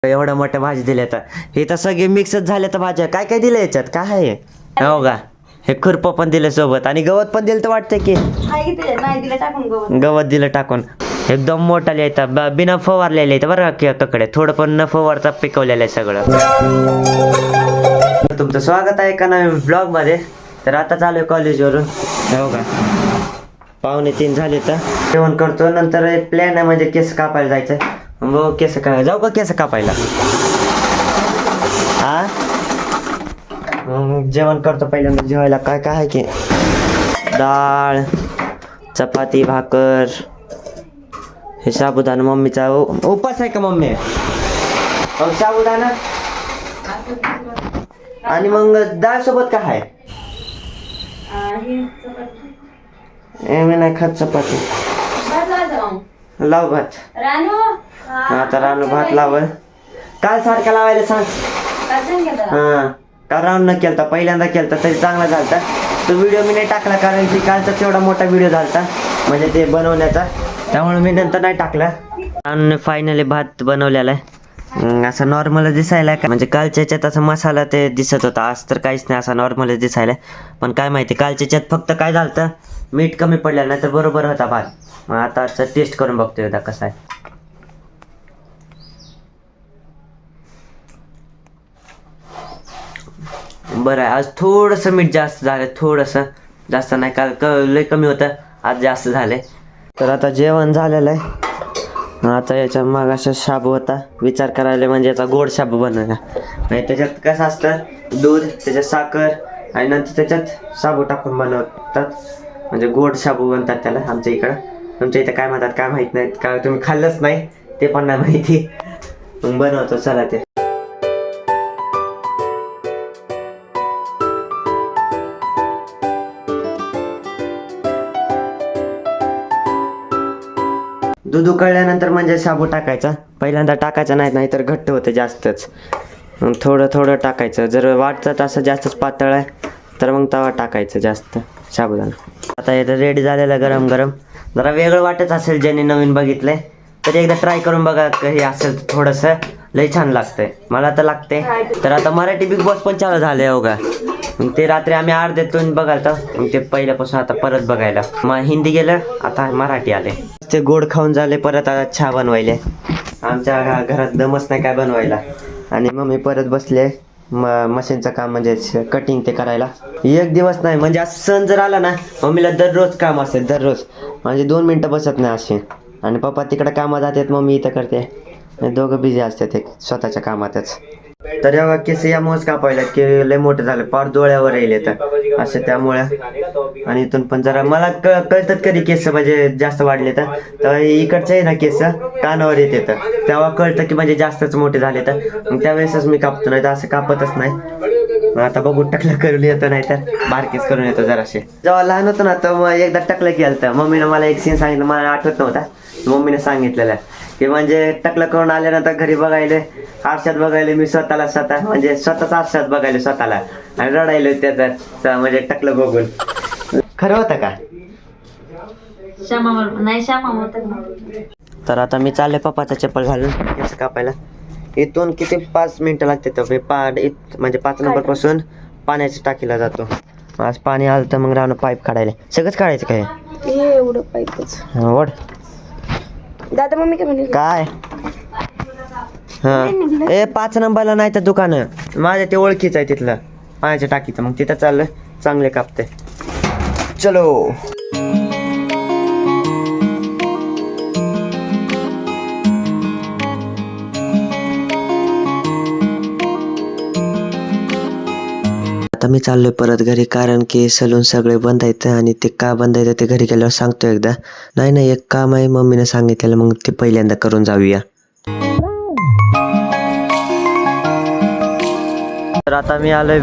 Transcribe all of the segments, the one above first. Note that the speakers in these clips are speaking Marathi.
एवढ्या मोठ्या भाजी दिल्या तर हे तर सगळे मिक्सच झाल्या तर भाज्या काय काय दिलं याच्यात काय आहे हो का. हे खुरप पण दिलं सोबत आणि गवत पण दिलं तर वाटतं की नाही दिलं टाकून गवत. गवत दिलं टाकून. एकदम मोठा लिहायचा बिना फवारलेलं येतं बरं की ककडे थोडं पण न फवारता पिकवलेलं आहे सगळं. तुमचं स्वागत आहे का नवीन ब्लॉग मध्ये. तर आता चालू आहे कॉलेजवरून हो का. 2:45 झाले तर जेवण करतो. नंतर एक प्लॅन आहे म्हणजे केस कापायला जायचं. मग केस काय जाऊ का केस कापायला. हा जेवण करतो पहिल्यांदा. जेवायला काय काय आहे की डाळ चपाती भाकर. हे साबुदाणा मम्मीचा उपास आहे का मम्मी. मग साबुदाणा आणि मग डाळ सोबत काय आहे. मी नाही खात चपाती. लाव भात. आता रानू भात लावल. काल सारखा लावायला सांग. हा काल रानू न केलता पहिल्यांदा केलता तरी चांगला झालता. तो व्हिडिओ मी नाही टाकला कारण की कालचा तेवढा मोठा व्हिडिओ झालता म्हणजे ते बनवण्याचा. त्यामुळे मी नंतर नाही टाकला. रानूने फायनली भात बनवलेला आहे. असं नॉर्मल दिसायला का म्हणजे कालच्या याच्यात असं मसाला ते दिसत होता. आज तर काहीच नाही असा नॉर्मलच दिसायला. पण काय माहिती कालच्या याच्यात फक्त काय झालं मीठ कमी पडलं नाही तर बरोबर होता भात. मग आता टेस्ट करून बघतो एकदा कसा आहे. बरं आहे. आज थोडंसं मीठ जास्त झालं. थोडंसं जास्त नाही काल लय कमी होतं आज जास्त झालं. तर आता जेवण झालेलं आहे. आता याच्या मग असा शाबू होता विचार करायला म्हणजे याचा गोड शाबू बनवला. आणि त्याच्यात कसं असतं दूध त्याच्यात साखर आणि नंतर त्याच्यात शाबू टाकून बनवतात म्हणजे गोड शाबू बनतात त्याला आमच्या इकडं. तुमच्या इथं काय म्हणतात काय माहीत नाही का तुम्ही खाल्लंच नाही ते पण नाही माहिती. मग बनवतो चला ते. दूध उकळल्यानंतर म्हणजे शाबू टाकायचा. पहिल्यांदा टाकायचा नाही तर घट्ट होतं जास्तच. थोडं थोडं टाकायचं. जर वाटतं असं जास्तच पातळ आहे तर मग तवा टाकायचं जास्त साबुदाणा. आता इथं रेडी झालेलं गरम गरम. जरा वेगळं वाटत असेल ज्यांनी नवीन बघितलंय तर एकदा ट्राय करून बघा. हे असेल थोडंसं लय छान लागतंय मला तर लागते. तर आता मराठी बिग बॉस पण चालू झाले हो का. मग ते रात्री आम्ही अर्ध्यातून बघायला मग ते पहिल्यापासून आता परत बघायला. मग हिंदी गेलं आता मराठी आले. ते गोड खाऊन झाले परत आता चहा बनवायले. आमच्या घरात दमच नाही काय बनवायला. आणि मम्मी परत बसले मशीनचं काम म्हणजे कटिंग ते करायला. एक दिवस नाही म्हणजे असं सण जर आला ना मम्मीला दररोज काम असते दररोज म्हणजे 2 मिनटं बसत नाही असे. आणि पप्पा तिकडे कामात जातात मम्मी इथं करते. दोघं बिझी असतात एक स्वतःच्या कामातच. तर जेव्हा केस यामुळेच कापायला की लय मोठे झाले पार डोळ्यावर येईल तर असे त्यामुळे. आणि इथून पण जरा मला कळतात कधी केस म्हणजे जास्त वाढले तर इकडचे आहे ना केस कानावर येते तर तेव्हा कळतं की म्हणजे जास्तच मोठे झाले तर मग त्यावेळेसच मी कापतो नाही तर असं कापतच नाही. आता बघू टकलं करून येतो नाही तर बारकेच करून येतो जराशे. जेव्हा लहान होतो ना तर मग एकदा टकलं केलं तर मम्मीनं मला एक सीन सांगितलं मला आठवत नव्हता. मम्मीने सांगितलेलं की म्हणजे टकलं करून आल्यानंतर घरी बघायले आरशात बघायले मी स्वतः म्हणजे स्वतःच आरशात बघायले स्वतःला आणि रडायले त्याच्यात म्हणजे टकलं बघून. खरं होतं का. तर आता मी चालले पप्पाचा चप्पल घालून केस कापायला. इथून किती 5 मिनिटं लागते तर म्हणजे 5 नंबर पासून पाण्याच्या टाकीला जातो. आज पाणी आलं तर मग राहणं पाईप काढायला सगळंच काढायचं काय एवढं पाईपच वड दादा मम्मी काय म्हणली काय. हां ए 5 नंबरला नाही तर दुकानं माझ्या ते ओळखीचं आहे तिथलं पाण्याच्या टाकीचं. मग तिथं चाललं चांगले कापते. चलो. आता मी चाललोय परत घरी कारण की सलून सगळे बंद आहेत आणि ते का बंद आहेत ते घरी गेल्यावर सांगतो एकदा. नाही एक काम आहे मम्मीने सांगितलेलं मग ते पहिल्यांदा करून जाऊया. तर आता मी आलोय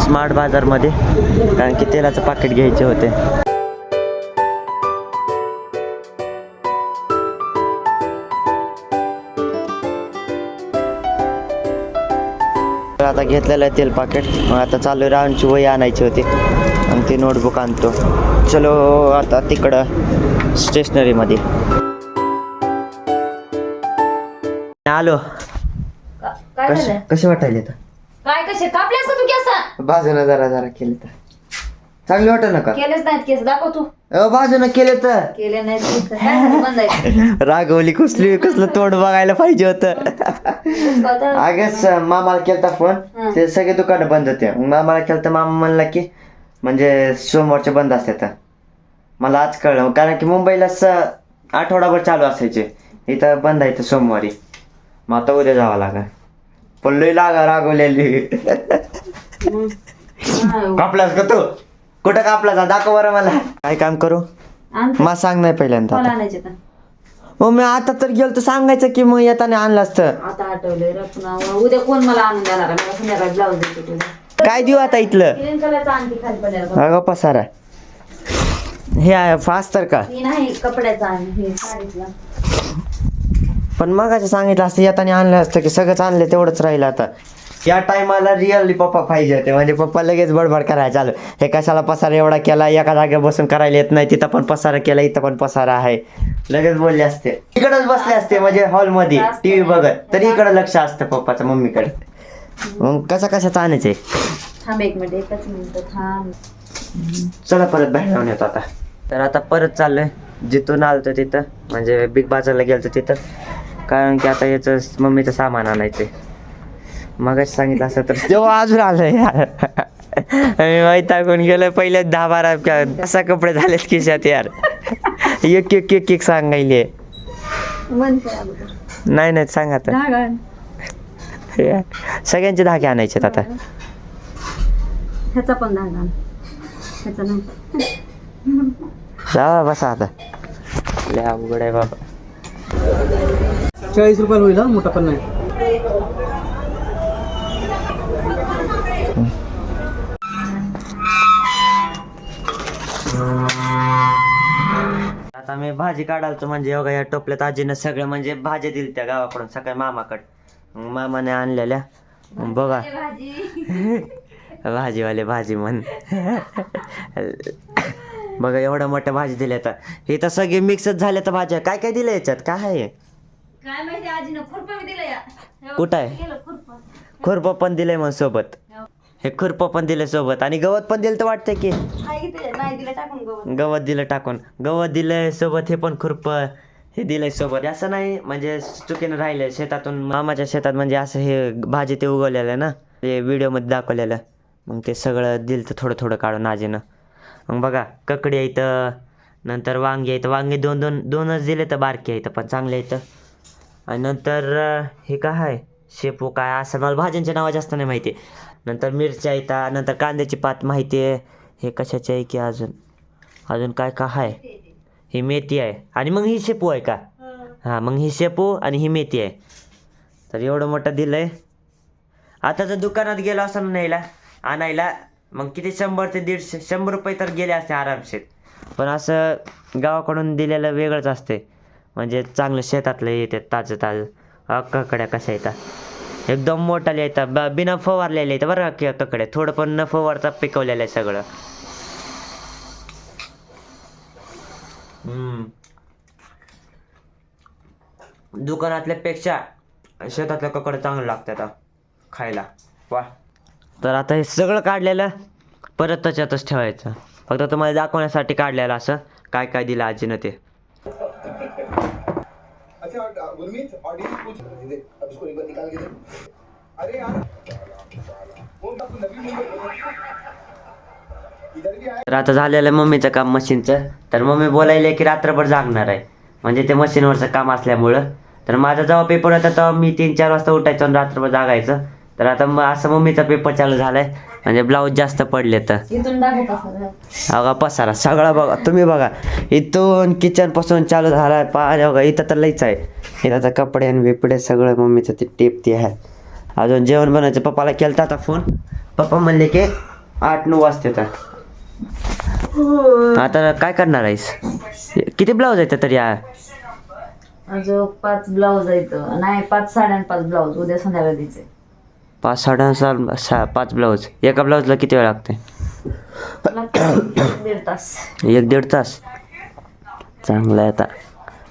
स्मार्ट बाजारमध्ये कारण की तेलाचं पाकिट घ्यायचे होते. आता घेतलेलं आहे तेल पाकिट. मग आता चालू राहूनची वही आणायची होती आणि ती नोटबुक आणतो. चलो आता तिकडं स्टेशनरीमध्ये आलो. काय झालं कसे वाटायले तर काय कसे कापलेस का तू केस बाजूला जरा जरा केले तर चांगले वाटेल ना का केलेच नाहीत केस दाखव तू बाजूनं केले तर केले नाहीत केस. काय झालं बंद आहे रागवली कसलं तोंड बघायला पाहिजे होतं अगेच मामाला केलता फोन ते सगळे दुकानं बंद होते मग मामाला केलता मामा म्हणला की म्हणजे सोमवारचे बंद असतात मला आज कळलं कारण की मुंबईला आठवडाभर चालू असायचे इथं बंद आहे सोमवारी मग आता उद्या जावं लागा पण लई रागवलेली कापलास का तू कुठं कापला दाखव बरं मला काय काम करू मला सांग नाही पहिल्यांदा मग मी आता तर गेलो तर सांगायचं की मग येताना आणलं असतं आता आठवलंय रे पुन्हा उद्या कोण मला आणून देणार आहे? मला संध्याकाळी ब्लाऊज देते तुला काय देऊ आता इथलं ग्रीन कलरचा आणखी खाली पडेल अगं पसारा हे आहे फास्ट तर का मी नाही कपड्याचा आणि हे साडीतला पण मग सांगितलं असतं येताना आणलं असतं की सगळंच आणलं तेवढंच राहिलं आता या टायमाला रिअली पप्पा पाहिजे होते म्हणजे पप्पा लगेच बडबड करायला चालू हे कशाला पसारा एवढा केला एका जागेवर बसून करायला येत नाही तिथं पण पसारा केला इथं पण पसारा आहे लगेच बोलले असते इकडंच बसले असते म्हणजे हॉलमध्ये टीव्ही बघत तरी इकडं लक्ष असतं पप्पाचं मम्मीकडे मग कशाचं आणायचंय थांब एक मिनिट एकच मिनिट थांब चला परत बाहेर जाऊन येतो आता तर आता परत चाललोय जिथून आलतो तिथं म्हणजे बिग बाजारला गेलतो तिथं कारण की आता याचं मम्मीचं सामान आणायचंय मगच सांगितलं असं तर तेव्हा अजून आलंय यार मी वैतागून गेलोय पहिले 10-12 कसा कपडे झालेत खिशात यार एक सांगायले नाही सांग आता सगळ्यांचे धागे आणायचे आता ह्याचा पण धागा ह्याचा नाही जा बसा आता लय अवघड आहे बाबा 40 रुपयाला होईल मोठा पण नाही आता मी भाजी काढायचो म्हणजे बघा या टोपल्यात आजीनं सगळं म्हणजे भाज्या दिली त्या गावाकडून सकाळी मामाकडे मामाने आणलेल्या बघा भाजीवाले भाजी म्हण बघा एवढ्या मोठ्या भाजी दिल्या तर हे तर सगळे मिक्सच झाल्या तर भाज्या काय काय दिलं याच्यात काय आहे काय माहिती आजीनं खुरपं बी दिलं या कुठं आहे खुरपं पण दिलंय मग सोबत हे खुरपं पण दिलं सोबत आणि गवत पण दिलं तर वाटतंय की नाही दिलं टाकून गवत दिलं टाकून गवत दिलंय सोबत हे पण खुरपं हे दिलंय सोबत असं नाही म्हणजे चुकीनं राहिलंय शेतातून मामाच्या शेतात म्हणजे असं हे भाजी ते उगवलेलं आहे ना ते व्हिडिओमध्ये दाखवलेलं मग ते सगळं दिलं तर थोडं थोडं काढून आजीनं मग बघा ककडी आहे इथं नंतर वांगी आहे वांगी दोनच दिले तर बारकी आहे पण चांगले आहेत आणि नंतर हे काय आहे शेपू काय असं मला भाज्यांच्या नावं जास्त नाही माहिती नंतर मिरच्या येतात नंतर कांद्याची पात माहिती आहे हे कशाची आहे की अजून काय आहे ही मेथी आहे आणि मग ही शेपू आहे का हां मग ही शेपू आणि ही मेथी आहे तर एवढं मोठं दिलं आहे आता जर दुकानात गेलो असं न्यायला आणायला मग किती 100 ते 150 रुपये तर गेले असते आरामशीर पण असं गावाकडून दिलेलं वेगळंच असते म्हणजे चांगलं शेतातलं येते ताजं ककड्या कशा येतात एकदम मोठाले येतात बिना फवारलेले येतं बरं का ककड्या थोडं पण न फवारता पिकवलेलं आहे सगळं दुकानातल्यापेक्षा शेतातलं ककडं चांगलं लागतं आता खायला वा तर आता हे सगळं काढलेलं परत त्याच्यातच ठेवायचं फक्त तुम्हाला दाखवण्यासाठी काढलेलं असं काय काय दिलं आजीनं ते तर आता झालेलं मम्मीचं काम मशीनचं तर मम्मी बोलायला की रात्रभर जागणार आहे म्हणजे ते मशीनवरचं काम असल्यामुळं तर माझा जेव्हा पेपर होता तेव्हा मी 3-4 वाजता उठायचो आणि रात्रभर जागायचं तर आता असं मम्मीचा पेपर चालू झालाय म्हणजे ब्लाऊज जास्त पडले तर अगं पसारा सगळा बघा तुम्ही बघा इथून किचन पासून चालू झालाय बघा इथं तर लईच आहे इथं तर कपडे आणि बिपडे सगळं मम्मीचं ते टेप ते आहे अजून जेवण बनवायचं पप्पाला केलता आता फोन पप्पा म्हणले की 8-9 वाजते तर आता काय करणार आहेस किती ब्लाऊज आहेत तरी अजून 5 ब्लाऊज आहेत नाही 5 साड्या 5 ब्लाऊज उद्या संध्याकाळी द्यायचे 5 साड्या 5 ब्लाऊज एका ब्लाऊजला किती वेळ लागते 1.5 तास 1-1.5 तास चांगलं आहे आता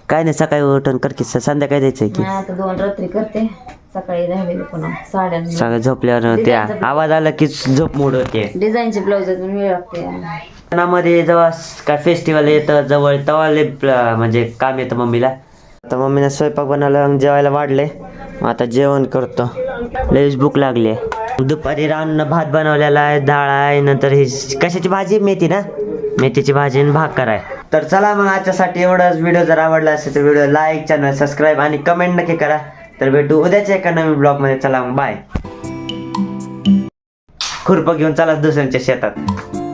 काय नाही सकाळी उठून कर की संध्याकाळी द्यायचं आहे की नाही आता 2 रात्री करते सकाळी राहिलेले पुन्हा साड्या सगळं झोपल्यावर त्या आवाज आला की झोप मोड होते. डिझाईनचे ब्लाऊज आहेत पण वेळ लागते. मध्ये जेव्हा काय फेस्टिवल येतं जवळ तेव्हा लय म्हणजे काम येतं मम्मीला. आता मम्मीने स्वयंपाक बनवला, मग जेवायला वाढले. मग आता जेवण करतो, लयच भूक लागली आहे. दुपारी रान भात बनवलेला आहे, डाळ आहे, नंतर ही कशाची भाजी, मेथी ना, मेथीची भाजी आणि भाकर आहे. तर चला मग आजच्यासाठी एवढाच. व्हिडिओ जर आवडला असेल तर व्हिडिओ लाईक, चॅनल सबस्क्राईब आणि कमेंट नक्की करा. तर भेटू उद्याच्या एका नवीन ब्लॉगमध्ये. चला मग बाय. खुरपं घेऊन चला दुसऱ्यांच्या शेतात.